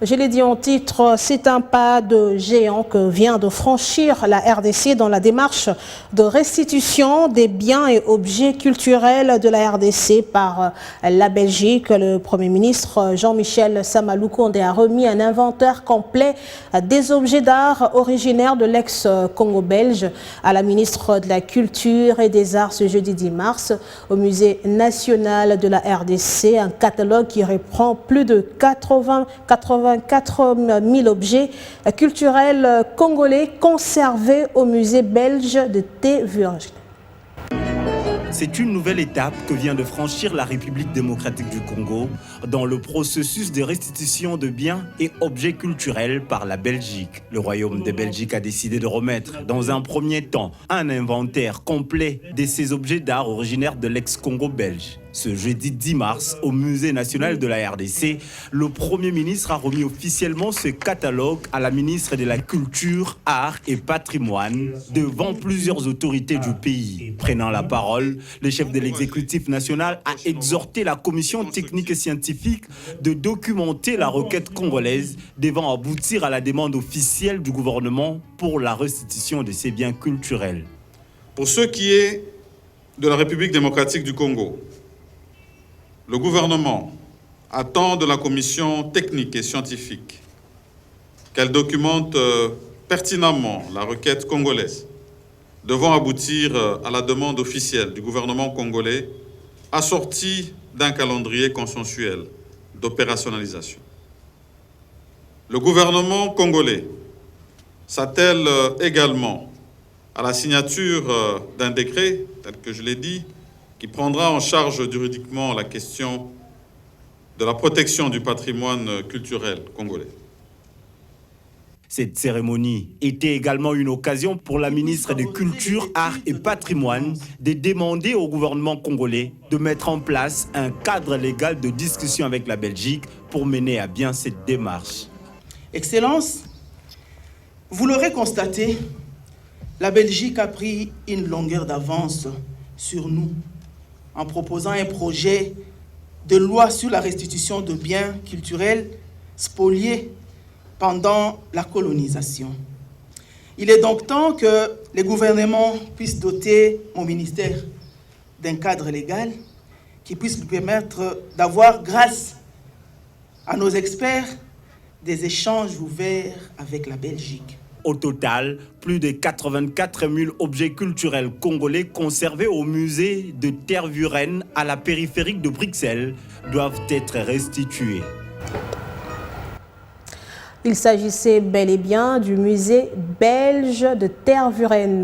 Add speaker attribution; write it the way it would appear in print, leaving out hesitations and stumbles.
Speaker 1: Je l'ai dit en titre, c'est un pas de géant que vient de franchir la RDC dans la démarche de restitution des biens et objets culturels de la RDC par la Belgique. Le Premier ministre Jean-Michel Sama Lukonde a remis un inventaire complet des objets d'art originaires de l'ex-Congo belge à la ministre de la Culture et des Arts ce jeudi 10 mars au Musée national de la RDC. Un catalogue qui reprend plus de 84 000 objets culturels congolais conservés au musée belge de T-Vurge.
Speaker 2: C'est une nouvelle étape que vient de franchir la République démocratique du Congo dans le processus de restitution de biens et objets culturels par la Belgique. Le Royaume de Belgique a décidé de remettre dans un premier temps un inventaire complet de ces objets d'art originaires de l'ex-Congo belge. Ce jeudi 10 mars, au Musée national de la RDC, le Premier ministre a remis officiellement ce catalogue à la ministre de la Culture, Arts et Patrimoine devant plusieurs autorités du pays. Prenant la parole, le chef de l'exécutif national a exhorté la commission technique et scientifique de documenter la requête congolaise devant aboutir à la demande officielle du gouvernement pour la restitution de ces biens culturels.
Speaker 3: Pour ce qui est de la République démocratique du Congo, le gouvernement attend de la commission technique et scientifique qu'elle documente pertinemment la requête congolaise devant aboutir à la demande officielle du gouvernement congolais assortie d'un calendrier consensuel d'opérationnalisation. Le gouvernement congolais s'attelle également à la signature d'un décret, tel que je l'ai dit, qui prendra en charge juridiquement la question de la protection du patrimoine culturel congolais.
Speaker 2: Cette cérémonie était également une occasion pour la ministre de Culture, Arts et Patrimoine de demander au gouvernement congolais de mettre en place un cadre légal de discussion avec la Belgique pour mener à bien cette démarche.
Speaker 4: Excellence, vous l'aurez constaté, la Belgique a pris une longueur d'avance sur nous en proposant un projet de loi sur la restitution de biens culturels spoliés pendant la colonisation. Il est donc temps que les gouvernements puissent doter mon ministère d'un cadre légal qui puisse lui permettre d'avoir, grâce à nos experts, des échanges ouverts avec la Belgique.
Speaker 2: Au total, plus de 84 000 objets culturels congolais conservés au musée de Tervuren à la périphérique de Bruxelles doivent être restitués.
Speaker 1: Il s'agissait bel et bien du musée belge de Tervuren.